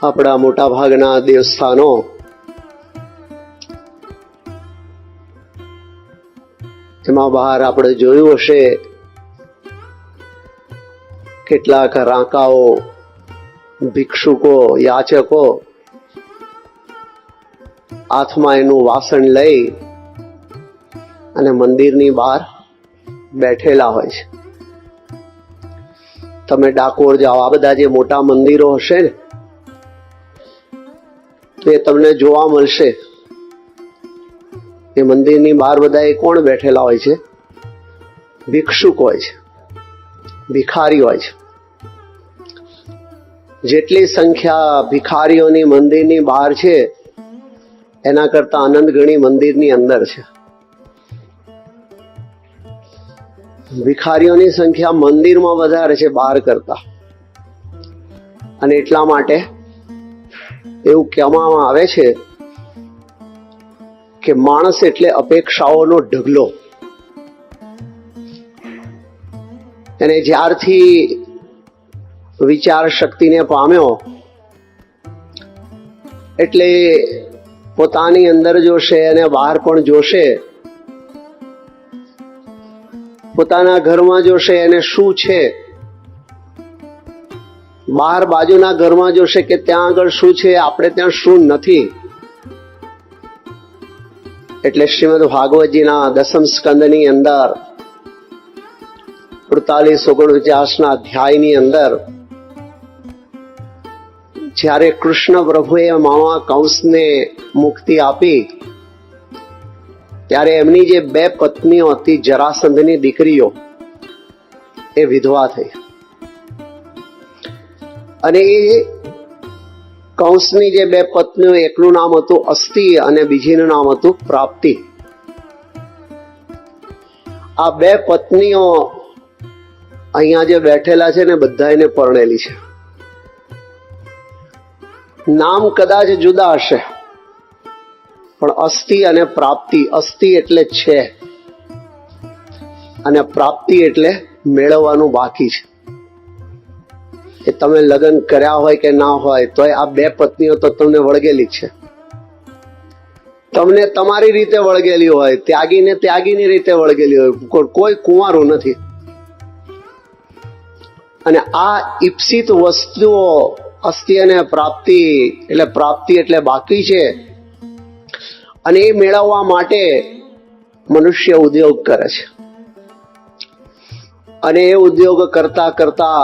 આપણા મોટા ભાગના દેવસ્થાનો એમાં બહાર આપણે જોયું હશે કેટલાક રાંકાઓ, ભિક્ષુકો, યાચકો હાથમાં એનું વાસણ લઈ અને મંદિરની બહાર બેઠેલા હોય છે. તમે ડાકોર જાઓ, આ બધા જે મોટા મંદિરો હશે ને તો એ તમને જોવા મળશે. એ મંદિરની બહાર બધા એ કોણ બેઠેલા હોય છે? ભિક્ષુક હોય છે, ભિખારી હોય છે. જેટલી સંખ્યા ભિખારીઓની મંદિરની બહાર છે એના કરતા અનંત ગણી મંદિરની અંદર છે. ભિખારીઓની સંખ્યા મંદિરમાં વધારે છે બહાર કરતા, અને એટલા માટે એવું કહેવામાં આવે છે કે માણસ એટલે અપેક્ષાઓનો ઢગલો. અને જ્યારથી વિચાર શક્તિને પામ્યો એટલે પોતાની અંદર જોશે અને બહાર પણ જોશે. પોતાના ઘરમાં જોશે એને શું છે, બહાર બાજુના ઘરમાં જોશે કે ત્યાં આગળ શું છે, આપણે ત્યાં શું નથી. એટલે શ્રીમદ ભાગવતજીના 10મ સ્કંદની અંદર 48-49ના અધ્યાયની અંદર જ્યારે કૃષ્ણ પ્રભુએ મામા કંસને મુક્તિ આપી ત્યારે એમની જે 2 પત્નીઓ હતી, જરાસંધની દીકરીઓ, એ વિધવા થઈ. અને એ કંસની જે 2 પત્નીઓ, એકનું નામ હતું અસ્તિ અને બીજીનું નામ હતું પ્રાપ્તિ. આ 2 પત્નીઓ અહીંયા જે બેઠેલા છે ને બધા એને પરણેલી છે. નામ કદાચ જુદા હશે પણ અસ્તિ અને પ્રાપ્તિ. અસ્તિ એટલે છે અને પ્રાપ્તિ એટલે મેળવવાનું બાકી છે. એ તમે લગ્ન કર્યા હોય કે ના હોય તોય આ 2 પત્નીઓ તો તમને વળગેલી જ છે. તમને તમારી રીતે વળગેલી હોય, ત્યાગીને ત્યાગીની રીતે વળગેલી હોય, કોઈ કુંવારું નથી. અને આ ઈપ્સિત વસ્તુઓ અસ્તિ અને પ્રાપ્તિ એટલે બાકી છે, અને એ મેળવવા માટે મનુષ્ય ઉદ્યોગ કરે છે. અને એ ઉદ્યોગ કરતા કરતા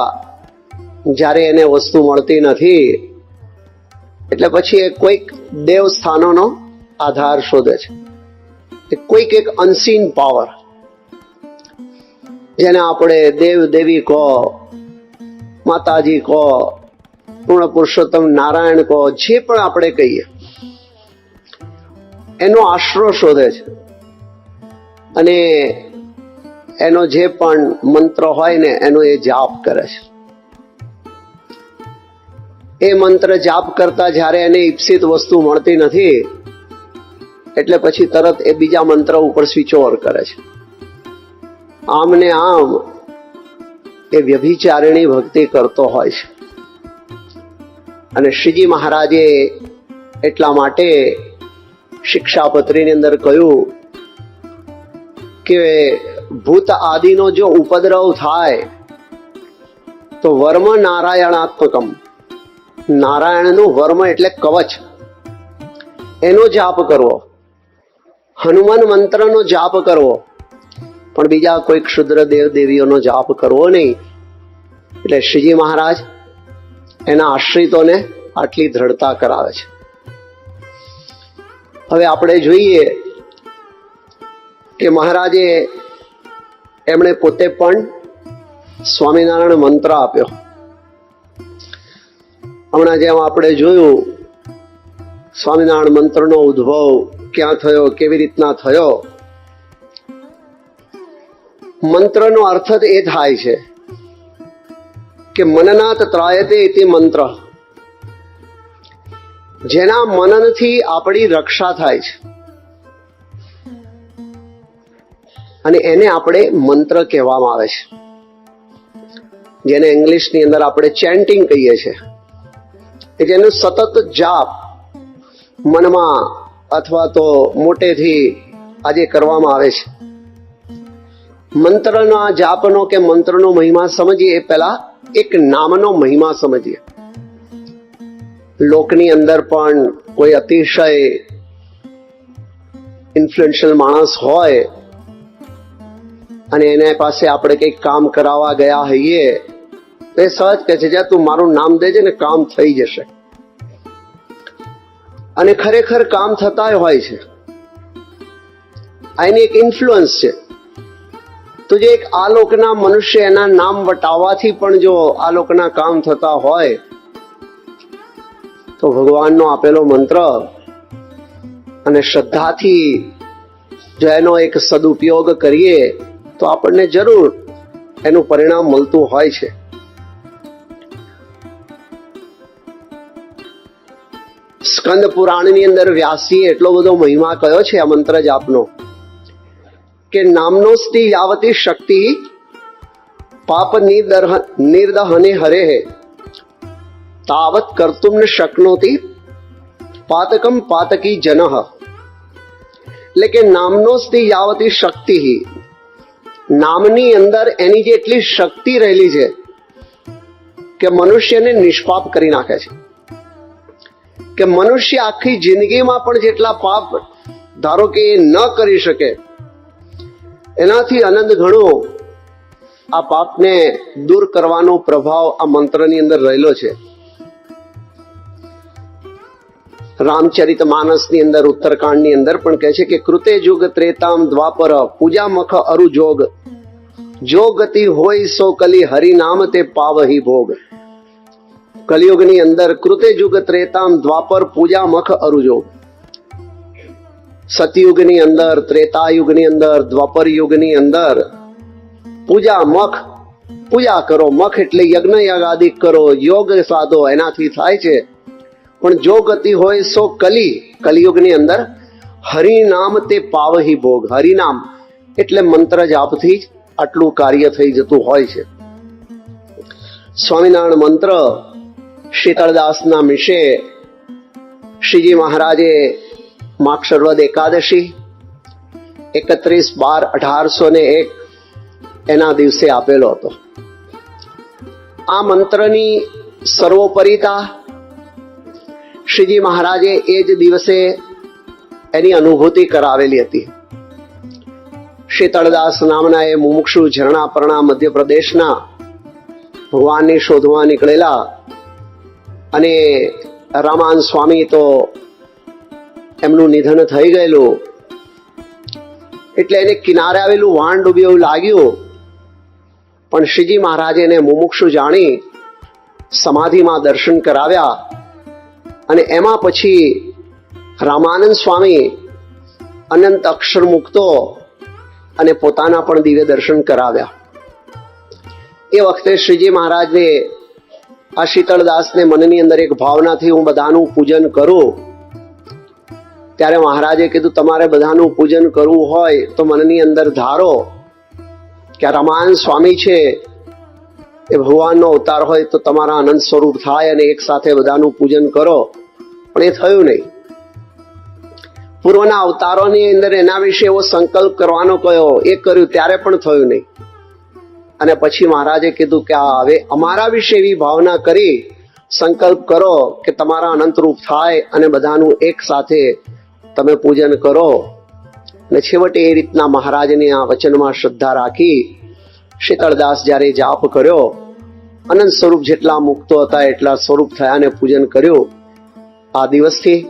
જ્યારે એને વસ્તુ મળતી નથી એટલે પછી એ કોઈક દેવસ્થાનોનો આધાર શોધે છે. કોઈક એક અનસીન પાવર, જેને આપણે દેવ દેવી કહો, માતાજી કહો, પૂર્ણ પુરુષોત્તમ નારાયણ કહો, જે પણ આપણે કહીએ, એનો આશરો શોધે છે. અને એનો જે પણ મંત્ર હોય ને એનો એ જાપ કરે છે. એ મંત્ર જાપ કરતા જ્યારે એને ઈપ્સિત વસ્તુ મળતી નથી એટલે પછી તરત એ બીજા મંત્ર ઉપર સ્વિચ ઓવર કરે છે. આમ ને આમ એ વ્યભિચારિણી ભક્તિ કરતો હોય છે. અને શ્રીજી મહારાજે એટલા માટે શિક્ષાપત્રીની અંદર કહ્યું કે ભૂત આદિનો જો ઉપદ્રવ થાય તો વર્મ નારાયણાત્મકમ, નારાયણનું વર્મ એટલે કવચ, એનો જાપ કરવો, હનુમાન મંત્રનો જાપ કરવો, પણ બીજા કોઈ ક્ષુદ્ર દેવ દેવીઓનો જાપ કરવો નહીં. એટલે શ્રીજી મહારાજ એના આશ્રિતોને આટલી દ્રઢતા કરાવે છે. હવે આપણે જોઈએ કે મહારાજે એમણે પોતે પણ સ્વામિનારાયણ મંત્ર આપ્યો. હમણાં જેમ આપણે જોયું સ્વામિનારાયણ મંત્રનો ઉદ્ભવ ક્યાં થયો, કેવી રીતના થયો. મંત્રનો અર્થ જ એ થાય છે કે મનનાત ત્રાયતે ઇતિ મંત્ર, જેના મનનથી આપણી રક્ષા થાય છે. અને એને આપણે મંત્ર કહેવામાં આવે છે, જેને ઇંગ્લિશની અંદર આપણે ચેન્ટિંગ કહીએ છીએ. કે જેનું સતત જાપ મનમાં અથવા તો મોટેથી આજે કરવામાં આવે છે. મંત્રના જાપનો કે મંત્રનો મહિમા સમજીએ એ પહેલા એક નામનો મહિમા સમજીએ. લોકની અંદર પણ કોઈ અતિશય ઇન્ફ્લુએન્શિયલ માણસ હોય અને એના પાસે આપણે કંઈક કામ કરાવવા ગયા હોઈએ તો એ સહજ કહે છે, જા તું મારું નામ દેજે ને કામ થઈ જશે. અને ખરેખર કામ થતા હોય છે. આ એની એક ઇન્ફ્લુઅન્સ છે. તો જે એક આલોકના મનુષ્ય એના નામ વટાવવાથી પણ જો આલોકના કામ થતા હોય તો ભગવાનનો આપેલો મંત્ર અને શ્રદ્ધાથી જો એનો એક સદુપયોગ કરીએ તો આપણને જરૂર એનું પરિણામ મળતું હોય છે. સ્કંદ પુરાણની અંદર વ્યાસજીએ એટલો બધો મહિમા કયો છે આ મંત્ર જાપનો કે નામનોસ્તિ યાવતી શક્તિ પાપ નિર્દહને હરે તાવત કર્તુમ ન શક્નોતિ પાતકમ પાતકી જનઃ. એટલે કે નામનોસ્તિ યાવતી શક્તિ, નામની અંદર એની જેટલી શક્તિ રહેલી છે કે મનુષ્યને નિષ્પાપ કરી નાખે છે. કે મનુષ્ય આખી જિંદગીમાં પણ જેટલા પાપ ધારો કે એ ન કરી શકે એનાથી અનંત ઘણો આ પાપને દૂર કરવાનો પ્રભાવ આ મંત્રની અંદર રહેલો છે. રામચરિત માનસની અંદર ઉત્તરકાંડની અંદર પણ કહે છે કે કૃતે યુગ ત્રેતામ દ્વાપર પૂજા મખ અરુ જોગ જો ગતિ હોય સો કલી હરિ નામ તે પાવહી ભોગ. કલિયુગની અંદર કૃતે યુગ ત્રેતામ દ્વાપર પૂજા મખ અરુ જોગ. સતયુગની અંદર, ત્રેતાયુગની અંદર, દ્વાપર યુગની અંદર પૂજા મખ, પૂજા કરો. મખ એટલે યજ્ઞ યાગાદિક કરો, યોગ સાધો, એનાથી થાય છે. પણ જો ગતિ હોય સો કલી, કલિયુગની અંદર હરિનામ તે પાવહી ભોગ. હરિનામ એટલે મંત્ર જાપથી જ આટલું કાર્ય થઈ જતું હોય છે. સ્વામિનારાયણ મંત્ર શીતળદાસના મિશે શ્રીજી મહારાજે માક્ષરવદ એકાદશી 31/12/1801 એના દિવસે આપેલો હતો. આ મંત્રની સર્વોપરિતા શ્રીજી મહારાજે એ જ દિવસે એની અનુભૂતિ કરાવેલી હતી. શીતળદાસ નામના એ મુમુક્ષુ ઝરણાપરણા મધ્યપ્રદેશના ભગવાનની શોધવા નીકળેલા અને રામાન સ્વામી તો એમનું નિધન થઈ ગયેલું એટલે એને કિનારે આવેલું વાણ ડૂબ્યું એવું લાગ્યું. પણ શ્રીજી મહારાજે એને મુમુક્ષુ જાણી સમાધિમાં દર્શન કરાવ્યા અને એમાં પછી રામાનંદ સ્વામી અનંત અક્ષર મુક્તો અને પોતાના પણ દિવ્ય દર્શન કરાવ્યા. એ વખતે શ્રીજી મહારાજને આ શીતળદાસને મનની અંદર એક ભાવનાથી હું બધાનું પૂજન કરું. ત્યારે મહારાજે કીધું તમારે બધાનું પૂજન કરવું હોય તો મનની અંદર ધારો કે રામાનંદ સ્વામી છે એ ભગવાનનો અવતાર હોય તો તમારા અનંત સ્વરૂપ થાય અને એક સાથે બધાનું પૂજન કરો. પણ એ થયું નહીં. પૂર્વના અવતારોની અંદર એના વિશે એવો સંકલ્પ કરવાનો કયો, એ કર્યું ત્યારે પણ થયું નહીં. અને પછી મહારાજે કીધું કે હવે અમારા વિશે એવી ભાવના કરી સંકલ્પ કરો કે તમારા અનંત રૂપ થાય અને બધાનું એક સાથે તમે પૂજન કરો. અને છેવટે એ રીતના મહારાજની આ વચનમાં શ્રદ્ધા રાખી શીતળદાસ જ્યારે જાપ કર્યો, અનંત સ્વરૂપ જેટલા મુક્તો હતા એટલા સ્વરૂપ થયા અને પૂજન કર્યું. આ દિવસથી,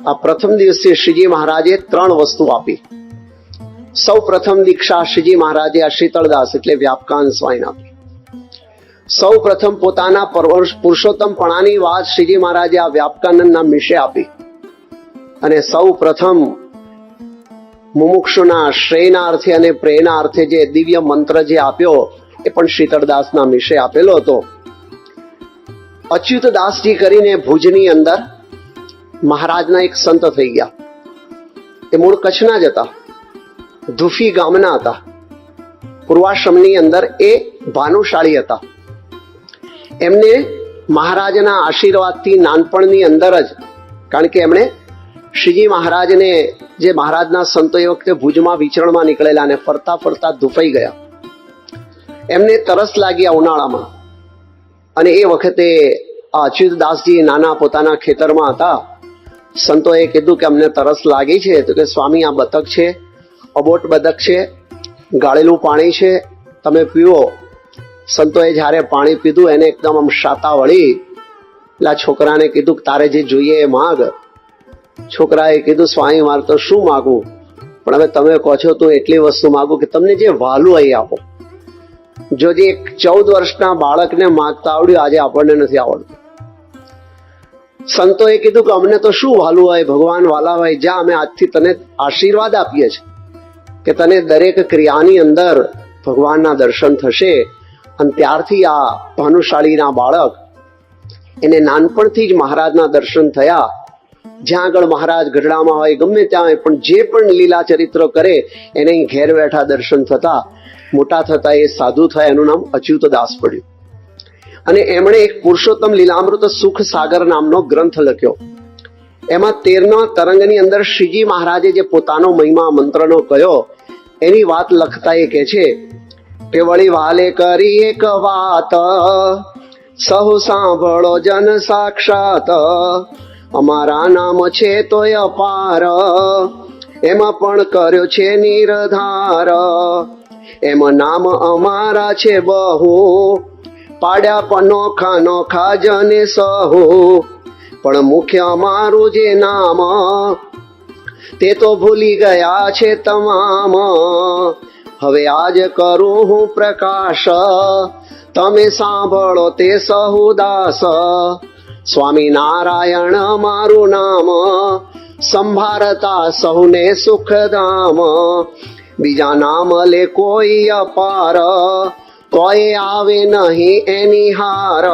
આ પ્રથમ દિવસે શ્રીજી મહારાજે 3 વસ્તુ આપી. સૌ પ્રથમ દીક્ષા શ્રીજી મહારાજે આ શીતળદાસ એટલે વ્યાપકાન સ્વાઈને આપી. સૌ પ્રથમ પોતાના પુરુષોત્તમપણાની વાત શ્રીજી મહારાજે આ વ્યાપકાનંદના મિશે આપી. અને સૌ પ્રથમ મુમુક્ષુના શ્રેયના અર્થે અને પ્રેરણા અર્થે જે દિવ્ય મંત્ર જે આપ્યો એ પણ શીતળદાસના મિશે આપેલો હતો. અચ્યુતદાસજી કરીને ભુજની અંદર મહારાજના એક સંત થઈ ગયા. એ મૂળ કચ્છના જ હતા, ધુફી ગામના હતા. પૂર્વાશ્રમની અંદર એ ભાનુશાળી હતા. એમને મહારાજના આશીર્વાદથી નાનપણની અંદર જ, કારણ કે એમણે શ્રીજી મહારાજને, જે મહારાજના સંતો એ વખતે ભુજમાં વિચરણમાં નીકળેલા અને ફરતા ફરતા ધુફાઈ ગયા, એમને તરસ લાગી આ ઉનાળામાં. અને એ વખતે અચ્યુતદાસજી નાના પોતાના ખેતરમાં હતા. સંતોએ કીધું કે અમને તરસ લાગી છે. તો કે સ્વામી, આ બતક છે, અબોટ બતક છે, ગાળેલું પાણી છે, તમે પીવો. સંતોએ જ્યારે પાણી પીધું એને એકદમ આમ શાતા વળી. એટલે છોકરાને કીધું કે તારે જે જોઈએ એ માગ. છોકરાએ કીધું સ્વામી, મારે તો શું માગવું, પણ હવે તમે કહો છો તો એટલી વસ્તુ માગું કે તમને જે વહાલું અહીં આપો. જો જે એક 14 વર્ષના બાળકને માગતા આવડ્યું, આજે આપણને નથી આવડતું. સંતોએ કીધું કે અમને તો શું વહાલું હોય, ભગવાન વાલા હોય, જા અમે આજથી તને આશીર્વાદ આપીએ છીએ કે તને દરેક ક્રિયાની અંદર ભગવાનના દર્શન થશે. અને ત્યારથી આ ભાનુશાળીના બાળક, એને નાનપણથી જ મહારાજના દર્શન થયા. જ્યાં આગળ મહારાજ ગઢડામાં હોય, ગમે ત્યાં હોય, પણ જે પણ લીલા ચરિત્ર કરે એને ઘેર બેઠા દર્શન થતા. મોટા થતા એ સાધુ થયા. એનું નામ અચ્યુતદાસ પડ્યું. અને એમણે એક પુરુષોત્તમ લીલામૃત સુખ સાગર નામનો ગ્રંથ લખ્યો. એમાં 13મા તરંગની અંદર શ્રીજી મહારાજે જે પોતાનો મહિમા મંત્રનો કયો એની વાત લખતા એ કહે છે કે વળી વાલે કરી એક વાત, સહુ સાંભળો જન સાક્ષાત, અમારા નામ છે તોય અપાર, એમાં પણ કર્યો છે નિર્ધાર. એમ નામ અમારા છે બહુ, પાડ્યા પણ નોખા નોખા જને સહુ, પણ મુખ્ય અમારું જે નામ તે તો ભૂલી ગયા છે તમામ. હવે આજ કરું હું પ્રકાશ, તમે સાંભળો તે સહુ દાસ. સ્વામી નારાયણ મારું નામ, સંભાળતા સૌને સુખધામ. બીજા નામ લે કોઈ અપાર, કોઈ આવે નહીં એની હાર.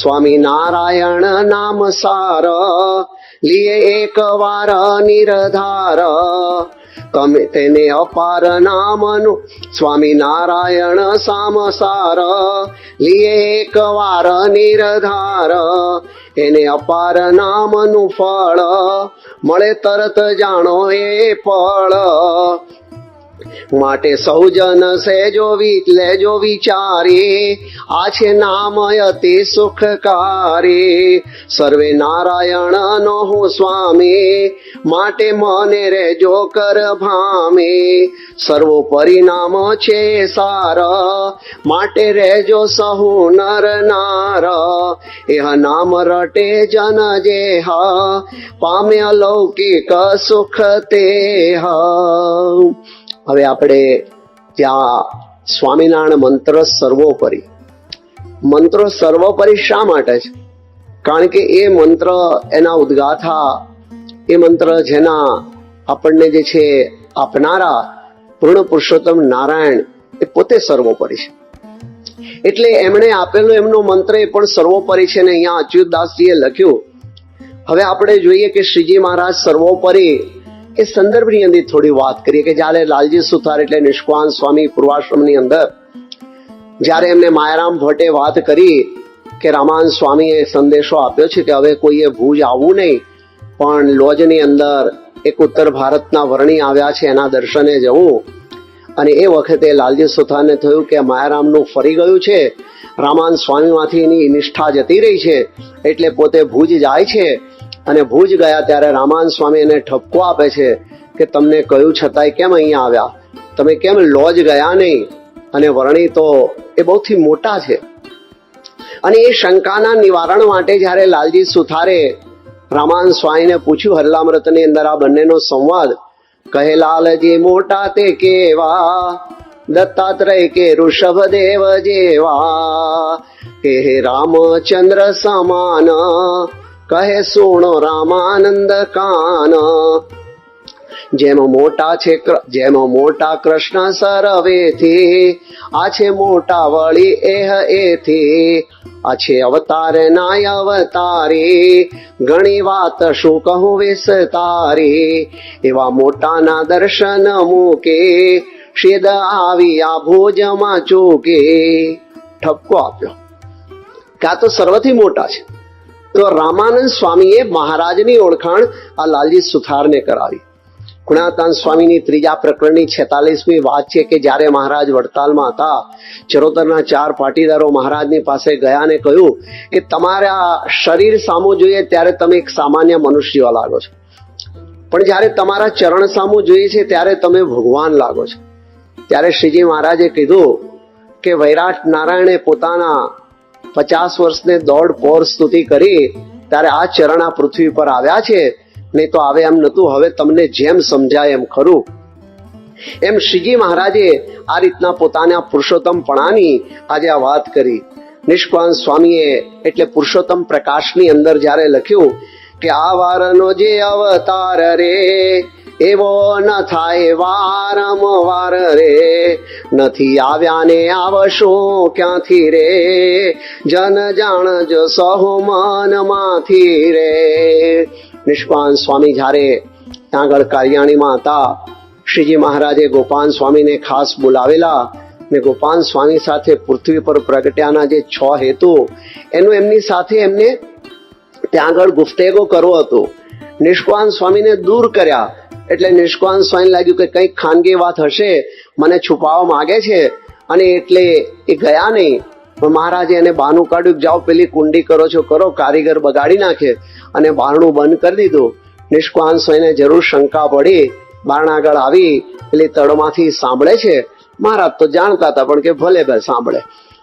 સ્વામી નારાયણ નામ સાર, લીએ એક વાર નિર્ધાર. તમે તેને અપાર નામનું, સ્વામી નારાયણ સામસાર, લીએ એક વાર નિર્ધાર. એને અપાર નામનું ફળ, મળે તરત જાણો એ ફળ. માટે સૌજન સેજો લેજો વિચારી, આ છે નામ અતિ સુખકારી. સર્વે નારાયણ નો હું સ્વામી, માટે મને રેજો કર ભામી. સર્વોપરી નામ છે સાર, માટે રેજો સહુ નર નાર. એહ નામ રટે જન જેહ, પામે અલૌકિક સુખ તેહ. હવે આપણે ત્યાં સ્વામિનારાયણ મંત્ર સર્વોપરી. મંત્રો સર્વોપરી શા માટે છે? કારણ કે એ મંત્ર, એના ઉદ્ગાથા, એ મંત્ર જેના આપણને જે છે આપનારા પૂર્ણ પુરુષોત્તમ નારાયણ એ પોતે સર્વોપરી છે. એટલે એમણે આપેલો એમનો મંત્ર એ પણ સર્વોપરી છે. ને અહીંયા અચ્યુતદાસજીએ લખ્યું. હવે આપણે જોઈએ કે શ્રીજી મહારાજ સર્વોપરી એ સંદર્ભની અંદર થોડી વાત કરીએ કે જ્યારે લાલજી સુથાર એટલે નિષ્કાન સ્વામી પૂર્વાશ્રમની અંદર જ્યારે એમને માયારામ ભટ્ટે વાત કરી કે રામાનંદ સ્વામીએ સંદેશો આપ્યો છે કે હવે કોઈએ ભુજ આવવું નહીં, પણ લોજની અંદર એક ઉત્તર ભારતના વર્ણી આવ્યા છે એના દર્શને જવું. અને એ વખતે લાલજી સુથારને થયું કે માયારામનું ફરી ગયું છે, રામાનંદ સ્વામીમાંથી એની નિષ્ઠા જતી રહી છે, એટલે પોતે ભુજ જાય છે. અને ભુજ ગયા ત્યારે રામાનંદ સ્વામી એને ઠપકો આપે છે કે તમને કહ્યું છતાંય કેમ અહીંયા આવ્યા, તમે કેમ લોજ ગયા નહીં? અને વર્ણી તો એ બહુથી મોટા છે. અને એ શંકાના નિવારણ માટે જ્યારે લાલજી સુથારે રામાનંદ સ્વામીને પૂછ્યું, હરલામૃતની અંદર આ બંનેનો સંવાદ, કહે લાલજી મોટા તે કેવા, દત્તાત્રેય કે ઋષભદેવ જેવા, કે હે રામચંદ્ર સમાન, કહે સુણો રામાનંદ કાન. જેમ મોટા કૃષ્ણ સર્વેથી, આ છે મોટા વળી એહ એથી. આ છે અવતાર નાય અવતારી, ઘણી વાત શું કહું વિસ્તારી. એવા મોટાના દર્શન મૂકે, શિદ આવી આ ભુજમાં ચૂકે. ઠપકો આપ્યો કે આ તો સર્વથી મોટા છે. તો રામાનંદ સ્વામીએ મહારાજની ઓળખાણ આ લાલજી સુથારને કરાવી. ગુણાતાન સ્વામીની ત્રીજા પ્રકરણની 46મી વાત છે કે જ્યારે મહારાજ વડતાલમાં હતા, ચરોતરના 4 પાટીદારો મહારાજની પાસે ગયા ને કહ્યું કે તમારા શરીર સામું જોઈએ ત્યારે તમે એક સામાન્ય મનુષ્ય જેવા લાગો છો, પણ જ્યારે તમારા ચરણ સામું જોઈએ છે ત્યારે તમે ભગવાન લાગો છો. ત્યારે શ્રીજી મહારાજે કીધું કે વૈરાટ નારાયણે પોતાના 50 વર્ષને દોઢ પોર સ્તુતિ કરી ત્યારે આ ચરણ આ પૃથ્વી પર આવ્યા છે, નહીં તો આવે એમ નતું. હવે તમને જેમ સમજાય એમ ખરું. એમ શ્રીજી મહારાજે આ રીતના પોતાના પુરુષોત્તમપણાની આજે આ વાત કરી. નિષ્કાંત સ્વામીએ એટલે પુરુષોત્તમ પ્રકાશની અંદર જ્યારે લખ્યું કે આ વારનો જે અવતાર રે એવો ન થાય વારંવાર રે, નથી આવ્યા ને આવશો ક્યાંથી રે, જન જાણજો સહુ મનમાંથી રે. નિષ્કાંત સ્વામી જ્યારે ત્યાં આગળ કારિયાણીમાં હતા, શ્રીજી મહારાજે ગોપાલ સ્વામીને ખાસ બોલાવેલા ને ગોપાલ સ્વામી સાથે પૃથ્વી પર પ્રગટ્યાના જે 6 હેતુ એનું એમની સાથે એમને ત્યાં આગળ ગુફ્તેગો કરવો હતો. નિષ્કાંત સ્વામીને દૂર કર્યા એટલે નિષ્કાંત સ્વામી લાગ્યું કે કંઈક ખાનગી વાત હશે, મને છુપાવવા માંગે છે, અને એટલે એ ગયા નહીં. પણ મહારાજે એને બહાનું કાઢ્યું, જાઓ પેલી કુંડી કરો છો કરો, કારીગર બગાડી નાખે, અને બારણું બંધ કરી દીધું. નિષ્કાંત સ્વામીને જરૂર શંકા પડી, બારણા આગળ આવી પેલી તળમાંથી સાંભળે છે. મહારાજ તો જાણતા હતા પણ કે ભલે ભલે સાંભળે.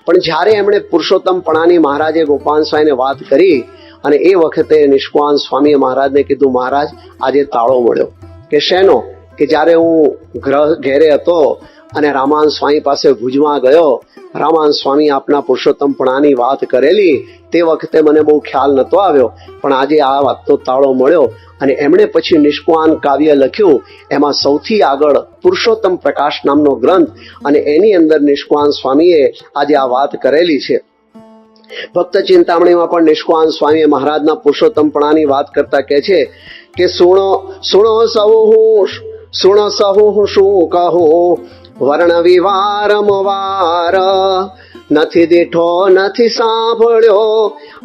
પણ જ્યારે એમણે પુરુષોત્તમપણાની મહારાજે ગોપાલ સ્વામીને વાત કરી અને એ વખતે નિષ્કાંત સ્વામીએ મહારાજને કીધું, મહારાજ આજે તાળો મળ્યો. કે શેનો? કે જ્યારે હું ઘેરે હતો અને રામાનંદ સ્વામી પાસે ભુજમાં ગયો, રામાનંદ સ્વામી આપના પુરુષોત્તમપણાની વાત કરેલી તે વખતે મને બહુ ખ્યાલ નતો આવ્યો, પણ આજે આ વાતનો તાળો મળ્યો. અને એમણે પછી નિષ્કાંત કાવ્ય લખ્યું, એમાં સૌથી આગળ પુરુષોત્તમ પ્રકાશ નામનો ગ્રંથ, અને એની અંદર નિષ્કાંત સ્વામીએ આજે આ વાત કરેલી છે. ભક્ત ચિંતામણીમાં પણ નિષ્કાંત સ્વામીએ મહારાજના પુરુષોત્તમપણાની વાત કરતા કહે છે કે સુણો સહુ હું શું કહું, વર્ણ વિવારમવાર નથી દીઠો નથી સાંભળ્યો